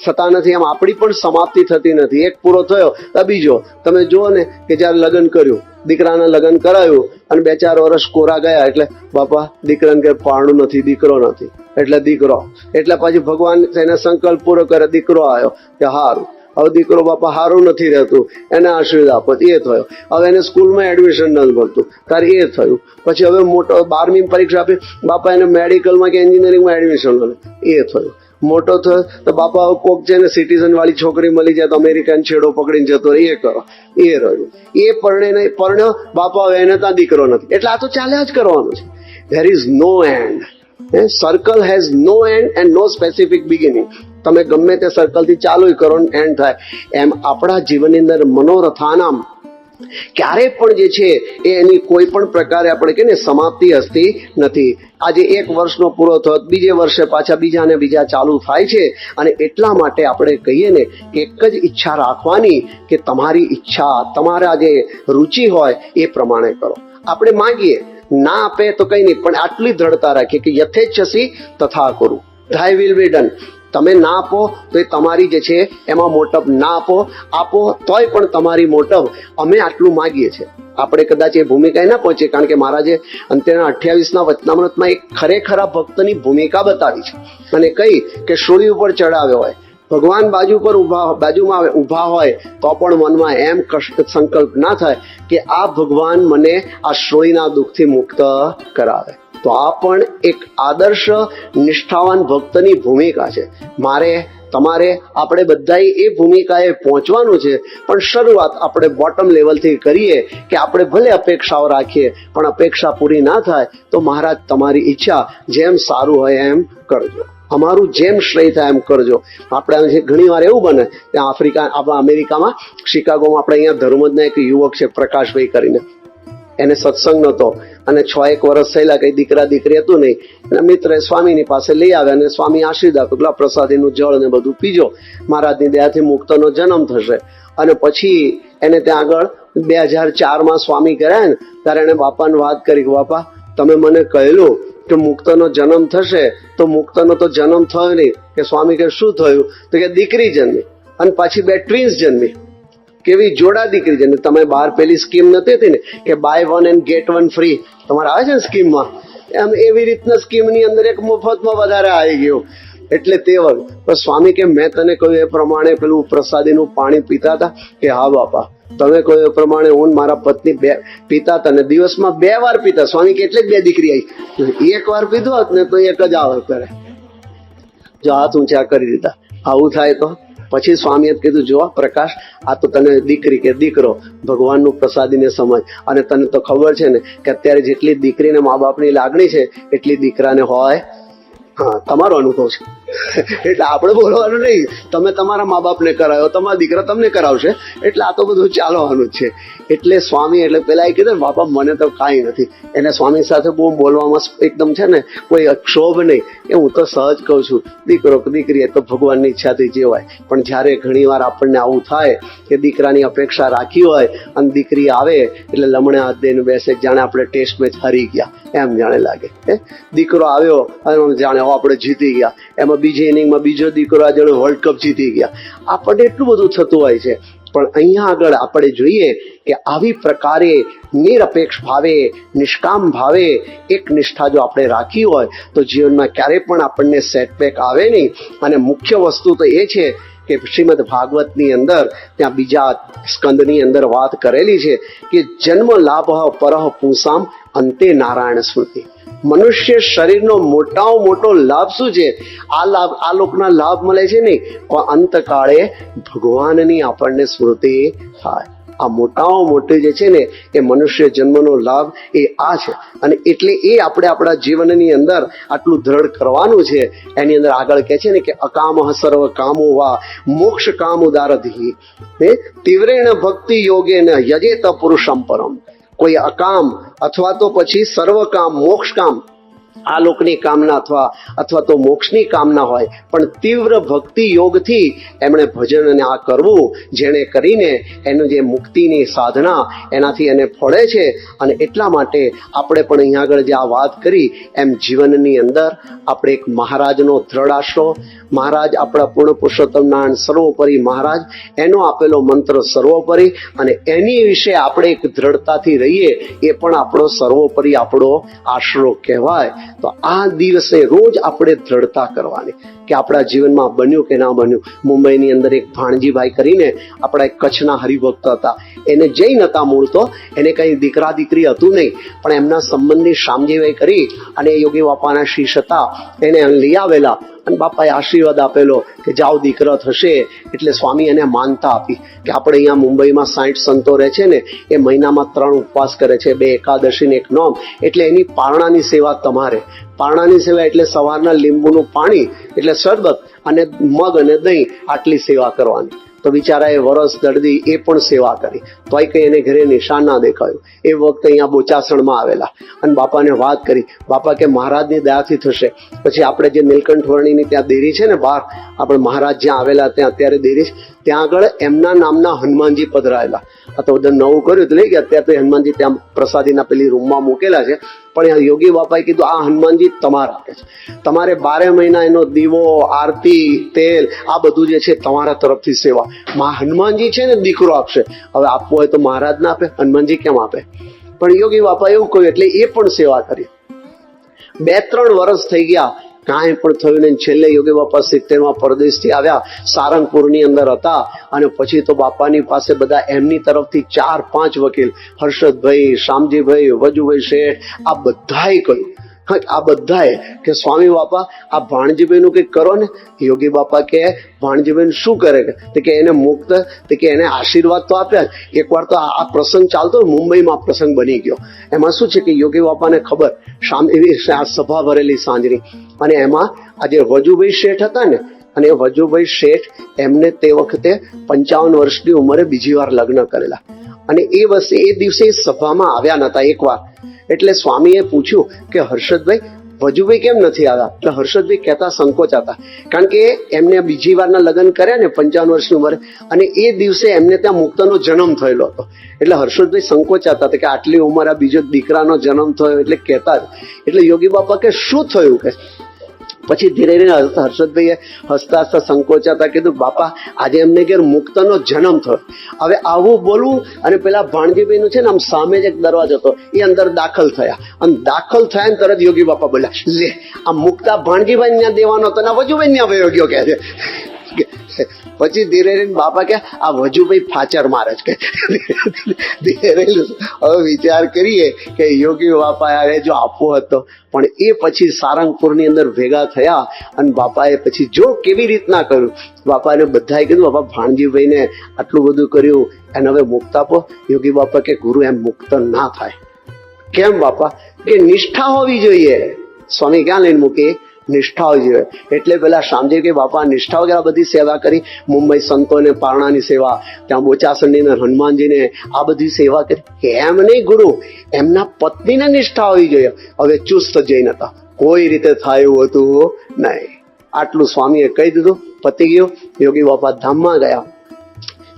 થતા નથી એમ આપણી પણ સમાપ્તિ થતી નથી. એક પૂરો થયો તો બીજો. તમે જુઓ ને કે જ્યારે લગ્ન કર્યું, દીકરાના લગ્ન કરાયું અને 2-4 વર્ષ કોરા ગયા એટલે બાપા દીકરાને કે પારણું નથી, દીકરો નથી, એટલે દીકરો. એટલે પછી ભગવાન એને સંકલ્પ પૂરો કરે, દીકરો આવ્યો કે હારું. હવે દીકરો બાપા સારું નથી રહેતું, એને આશીર્વાદ આપો, એ થયો. હવે એને સ્કૂલમાં એડમિશન નથી મળતું, ત્યારે એ થયું. પછી હવે મોટો 12મી પરીક્ષા આપી, બાપા એને મેડિકલમાં કે એન્જિનિયરિંગમાં એડમિશન મળે, એ થયું. મોટો થયો તો બાપા કોક છે ને સિટીઝન વાળી છોકરી મળી જાય તો અમેરિકન છેડો પકડીને જતો રહે, એ કરો, એ રહ્યું. એ પરણ્યો બાપા હવે એને ત્યાં દીકરો નથી. એટલે આ તો ચાલ્યા જ કરવાનું છે. There is no end. Circle has no end and no specific beginning. તમે ગમે તે સર્કલથી ચાલુ કરો એન્ડ થાય. એમ આપણા જીવનની અંદર મનોરથાનામ ક્યારે પણ જે છે એ એની કોઈ પણ પ્રકારે આપણે કહીએ ને સમાપ્તિ હસતી નથી. આજે 1 વર્ષનો પૂરો થયો, બીજે વર્ષે પાછા બીજા ને બીજા ચાલુ થાય છે. અને એટલા માટે આપણે કહીએ ને કે એક જ ઈચ્છા રાખવાની કે તમારી ઈચ્છા, તમારા જે રુચિ હોય એ પ્રમાણે કરો. આપણે માંગીએ, ના આપે તો કંઈ નહીં, પણ આટલી દ્રઢતા રાખીએ કે યથેચ્છસી તથા કરું, ધ્યાય વિલ બી ડન. તમે ના આપો તો એ તમારી જે છે એમાં મોટપ, ના આપો તોય પણ તમારી મોટપ. અમે આટલું માગીએ છીએ. આપણે કદાચ એ ભૂમિકા ના પહોંચીએ કારણ કે મહારાજે અંતેના 28ના વચનામૃતમાં એક ખરેખરા ભક્તની ભૂમિકા બતાવી છે. અને કઈ કે શૂળી ઉપર ચડાવ્યો હોય, ભગવાન બાજુમાં ઊભા હોય તો પણ મનમાં એમ સંકલ્પ ના થાય કે આ ભગવાન મને આ શૂળીના દુઃખથી મુક્ત કરાવે. તો આ પણ એક આદર્શ નિષ્ઠાવાન ભક્તની ભૂમિકા છે. મારે, તમારે, આપણે બધાએ એ ભૂમિકાએ પહોંચવાનું છે. પણ શરૂઆત આપણે બોટમ લેવલથી કરીએ કે આપણે ભલે અપેક્ષાઓ રાખીએ પણ અપેક્ષા પૂરી ના થાય તો મહારાજ તમારી ઈચ્છા, જેમ સારું હોય એમ કરજો, અમારું જેમ શ્રેય થાય એમ કરજો. આપણે ઘણી વાર એવું બને કે આપણા અમેરિકામાં શિકાગોમાં આપણે અહીંયા ધર્મજના એક યુવક છે પ્રકાશભાઈ કરીને, એને સત્સંગ નહોતો અને 6-1 વર્ષ થયેલા, કઈ દીકરા દીકરી હતું નહીં. એના મિત્રએ સ્વામીની પાસે લઈ આવ્યા અને સ્વામી આશીર્વાદ આપ્યો, પ્રસાદીનું જળ ને બધું પીજો, મહારાજની દયાથી મુક્તનો જન્મ થશે. અને પછી એને ત્યાં આગળ 2004માં સ્વામી કર્યા ને ત્યારે એને બાપાને વાત કરી કે બાપા તમે મને કહેલું કે મુક્તનો જન્મ થશે, તો મુક્તનો તો જન્મ થયો નહીં. કે સ્વામી કે શું થયું? તો કે દીકરી જન્મી અને પાછી 2 ટ્વિન્સ જન્મી. કેવી જોડા દીકરી જન્મી. તમે બહાર પેલી સ્કીમ નથી હતી ને કે બાય 1 and get 1 ફ્રી, તમારે આવે છે ને સ્કીમમાં, એમ એવી રીતના સ્કીમની અંદર એક મફતમાં વધારે આવી ગયું. એટલે તે વખત સ્વામી કે મેં તને કહ્યું એ પ્રમાણે પેલું પ્રસાદીનું પાણી પીતા હતા? કે હા બાપા, તમે કહ્યું એ પ્રમાણે હું મારા પત્ની પીતા હતા ને દિવસમાં 2 વાર પીતા. સ્વામી કે એટલે જ 2 દીકરી આવી. 1 વાર પીધું હોત ને તો એક જ આવે કરે. જો હાથ ઊંચા કરી દીધા. આવું થાય તો પછી સ્વામીએ કીધું જો પ્રકાશ, આ તો તને દીકરી કે દીકરો ભગવાનનું પ્રસાદીને સમજ. અને તને તો ખબર છે ને કે અત્યારે જેટલી દીકરીને મા બાપની લાગણી છે એટલી દીકરાને હોય. હા, તમારો અનુભવ છે એટલે આપણે બોલવાનું નહીં. તમે તમારા મા બાપને કરાયો, તમારા દીકરા તમને કરાવશે, એટલે આ તો બધું ચાલવાનું જ છે. એટલે સ્વામી એટલે પેલા એ કીધું બાપા મને તો કાંઈ નથી. એને સ્વામી સાથે બહુ બોલવામાં એકદમ છે ને કોઈ ક્ષોભ નહીં. એ હું તો સહજ કહું છું, દીકરો દીકરી એ તો ભગવાનની ઈચ્છાથી જેવાય. પણ જ્યારે ઘણીવાર આપણને આવું થાય કે દીકરાની અપેક્ષા રાખી હોય અને દીકરી આવે એટલે લમણે હાથ દઈને બેસે, જાણે આપણે ટેસ્ટ મેચ હારી ગયા એમ જાણે લાગે. દીકરો આવ્યો અને જાણે આપણે જીતી ગયા. એમાં ઇનિંગમાં બીજી ઇનિંગમાં બીજો દીકરો આ જોડે વર્લ્ડ કપ જીતી ગયા. આપણને એટલું બધું થતું હોય છે. પણ અહીંયા આગળ આપણે જોઈએ કે આવી પ્રકારે નિરપેક્ષ ભાવે, નિષ્કામ ભાવે એક નિષ્ઠા જો આપણે રાખી હોય તો જીવનમાં ક્યારેય પણ આપણને સેટબેક આવે નહીં. અને મુખ્ય વસ્તુ તો એ છે કે શ્રીમદ ભાગવતની અંદર ત્યાં બીજા સ્કંદની અંદર વાત કરેલી છે કે જન્મ લાભ પરહ પુંસામ અંતે નારાયણ સ્મૃતિ. મનુષ્ય શરીરનો મોટામાં મોટો લાભ શું છે? આ લોકના લાભ મળે છે નહીં, પણ અંતકાળે ભગવાનની આપણને સ્મૃતિ થાય. આ મોટામાં મોટી જે છે ને એ મનુષ્ય જન્મનો લાભ એ આ છે. અને એટલે એ આપણે આપણા જીવનની અંદર આટલું દ્રઢ કરવાનું છે. એની અંદર આગળ કહે છે ને કે અકામઃ સર્વ કામો વા મોક્ષ કામ ઉદારધિ તીવ્રેણ ભક્તિ યોગેન યજેત પુરુષમ પરમ. કોઈ અકામ અથવા તો પછી સર્વકામ મોક્ષ કામ, આ લોકની કામના અથવા તો મોક્ષની કામના હોય, પણ તીવ્ર ભક્તિ યોગથી એમણે ભજન અને આ કરવું, જેણે કરીને એનું જે મુક્તિની સાધના એનાથી એને ફળે છે. અને એટલા માટે આપણે પણ અહીંયા આગળ જે આ વાત કરી એમ જીવનની અંદર આપણે એક મહારાજનો દ્રઢ આશરો, મહારાજ આપણા પૂર્ણ પુરુષોત્તમ નારાયણ સર્વોપરી મહારાજ, એનો આપેલો મંત્ર સર્વોપરી, અને એની વિશે આપણે એક દ્રઢતાથી રહીએ એ પણ આપણો સર્વોપરી આપણો આશરો કહેવાય. તો આ દિવસે રોજ આપણે દ્રઢતા કરવાની કે આપણા જીવનમાં બન્યું કે ના બન્યું. મુંબઈની અંદર એક ભાણજીભાઈ કરીને આપણા એક કચ્છના હરિભક્ત હતા. એને જૈન હતા મૂળ તો, એને કંઈ દીકરા દીકરી હતું નહીં, પણ એમના સંબંધી શામજીભાઈ કરી અને યોગી બાપાના શિષ્ય હતા, એને લઈ આવેલા અને બાપાએ આશીર્વાદ આપેલો કે જાઓ દીકરો થશે. એટલે સ્વામી એને માનતા આપી કે આપણે અહીંયા મુંબઈમાં 60 સંતો રહે છે ને, એ મહિનામાં 3 ઉપવાસ કરે છે, 2 એકાદશી ને 1 નોમ. એટલે એની પારણાની સેવા તમારે. પારણાની સેવા એટલે સવારના લીંબુનું પાણી એટલે શરબત અને મગ અને દહીં, આટલી સેવા કરવાની. તો બિચારાએ વરસ દર્દી એ પણ સેવા કરી, તોય કંઈ એને ઘરે નિશાન ના દેખાયું. એ વખતે અહીંયા બોચાસણમાં આવેલા અને બાપાને વાત કરી. બાપા કે મહારાજની દયાથી થશે. પછી આપણે જે નીલકંઠ વર્ણીની ત્યાં દેરી છે ને બહાર, આપણે મહારાજ જ્યાં આવેલા ત્યાં અત્યારે દેરી છે, ત્યાં આગળ એમના નામના હનુમાનજી પધરાયેલા. આ તો બધા નવું કર્યું એટલે લઈ ગયા. અત્યારે તો હનુમાનજી ત્યાં પ્રસાદીના પેલી રૂમમાં મૂકેલા છે. પણ યોગી બાપાએ કીધું આ હનુમાનજી તમારા આપે છે, તમારે 12 મહિના એનો દીવો, આરતી, તેલ આ બધું જે છે તમારા તરફથી સેવા. હનુમાનજી છે ને દીકરો આપશે, હવે આપવો હોય તો મહારાજ ના આપે, હનુમાનજી કેમ આપે? પણ યોગી બાપા એવું કહ્યું એટલે એ પણ સેવા કરી. 2-3 વર્ષ થઈ ગયા, કાંઈ પણ થયું નહીં. છેલ્લે યોગી બાપા 70માં પરદેશથી આવ્યા, સારંગપુરની અંદર હતા. અને પછી તો બાપાની પાસે બધા એમની તરફથી 4-5 વકીલ, હર્ષદભાઈ, શામજીભાઈ, વજુભાઈ શેઠ, આ બધાએ કહ્યું, આ બધાએ કે સ્વામી બાપા આ ભાણજીભાઈનું કંઈક કરો ને. યોગી બાપા કે ભાણજીભાઈ શું કરે કે એને મુક્ત, કે એને આશીર્વાદ તો આપ્યા. એકવાર તો આ પ્રસંગ ચાલતો મુંબઈમાં પ્રસંગ બની ગયો. એમાં શું છે કે યોગી બાપાને ખબર, એવી આ સભા ભરેલી સાંજની, અને એમાં આજે વજુભાઈ શેઠ હતા ને, અને એ વજુભાઈ શેઠ એમને તે વખતે 55 વર્ષની ઉંમરે બીજી વાર લગ્ન કરેલા. અને એ દિવસે સભામાં આવ્યા નતા એકવાર. એટલે સ્વામીએ પૂછ્યું કે હર્ષદભાઈ વજુભાઈ કેમ નથી આવ્યા? એટલે હર્ષદભાઈ કહેતા સંકોચાતા, કારણ કે એમને બીજી વારના લગ્ન કર્યા ને 55 વર્ષની ઉંમરે, અને એ દિવસે એમને ત્યાં મુક્તનો જન્મ થયેલો હતો. એટલે હર્ષદભાઈ સંકોચાતા હતા કે આટલી ઉંમર આ બીજો દીકરાનો જન્મ થયો એટલે કહેતા જ. એટલે યોગી બાપા કે શું થયું? કે પછી ધીરે ધીરે હર્ષદભાઈએ હસતા હસતા સંકોચાતા કીધું બાપા આજે એમને ઘેર મુક્તનો જન્મ થયો. હવે આવું બોલવું, અને પેલા ભાણજીભાઈનું છે ને આમ સામે જ એક દરવાજો હતો, એ અંદર દાખલ થયા. અને દાખલ થયા ને તરત યોગી બાપા બોલ્યા, લે આ મુક્તા ભાણજીભાઈ ત્યાં દેવાનો હતો ને આ વજુભાઈ ત્યાં વયો ગયો કે છે. પછી ધીરે ધીરે બાપા કે આ વજુભાઈ ફાચર મારે છે કે ધીરે. હવે વિચાર કરીએ કે યોગી બાપા જો આપવો હતો, પણ એ પછી સારંગપુરની અંદર ભેગા થયા અને બાપાએ પછી જો કેવી રીતના કર્યું. બાપાને બધાએ કીધું બાપા ભાણજીભાઈને આટલું બધું કર્યું, એને હવે મુક્ત આપો. યોગી બાપા કે ગુરુ એમ મુક્ત ના થાય. કેમ બાપા? કે નિષ્ઠા હોવી જોઈએ. સ્વામી ક્યાં લઈને મૂકી? નિષ્ઠા હોવી જોઈએ. એટલે પેલા શામજી કે બાપા નિષ્ઠા વગેરે બધી સેવા કરી. મુંબઈ સંતોને પારણાની સેવા, ત્યાં બોચાસંડીને હનુમાનજીને આ બધી સેવા કરી. એમ નહીં ગુરુ, એમના પત્નીને નિષ્ઠા હોવી જોઈએ. હવે ચુસ્ત જૈન હતા, કોઈ રીતે થાય એવું હતું નહીં. આટલું સ્વામીએ કહી દીધું, પતી ગયું. યોગી બાપા ધામમાં ગયા.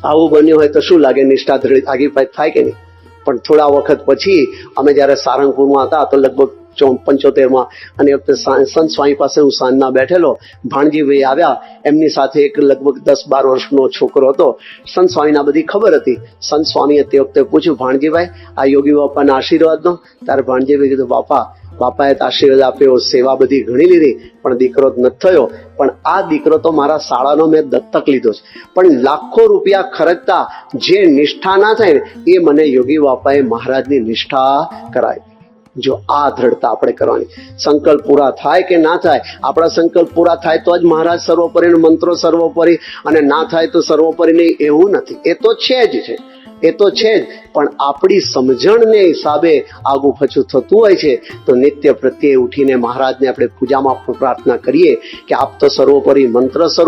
આવું બન્યું હોય તો શું લાગે, નિષ્ઠા આગી પાછી થાય કે નહીં? પણ થોડા વખત પછી અમે જયારે સારંગપુરમાં હતા તો લગભગ 75માં, અને એ વખતે સંત સ્વામી પાસે હું સાંજના બેઠેલો. ભાણજીભાઈ આવ્યા, એમની સાથે એક લગભગ 10-12 વર્ષનો છોકરો હતો. સંત સ્વામીના બધી ખબર હતી. સંત સ્વામીએ તે વખતે પૂછ્યું, ભાણજીભાઈ આ યોગી બાપાના આશીર્વાદ દો. ત્યારે ભાણજીભાઈ કીધું, બાપાએ તો આશીર્વાદ આપ્યો, સેવા બધી ઘણી લીધી, પણ દીકરો જ નથી થયો. પણ આ દીકરો તો મારા શાળાનો મેં દત્તક લીધો છે. પણ લાખો રૂપિયા ખર્ચતા જે નિષ્ઠા ના થાય ને, એ મને યોગી બાપાએ મહારાજની નિષ્ઠા કરાવી. જો આ દ્રઢતા આપણે કરવાની. સંકલ્પ પૂરા થાય કે ના થાય, આપણા સંકલ્પ પૂરા થાય તો જ મહારાજ સર્વોપરી, મંત્રો સર્વોપરી, અને ના થાય તો સર્વોપરી નહીં, એવું નથી. એ તો છે જ છે, એ તો છે જ. પણ આપણી સમજણને હિસાબે આગું પછું થતું હોય છે. તો નિત્ય પ્રત્યે ઉઠીને મહારાજને આપણે પૂજામાં પ્રાર્થના કરીએ કે આપ તો સર્વોપરી, મંત્ર સર્વ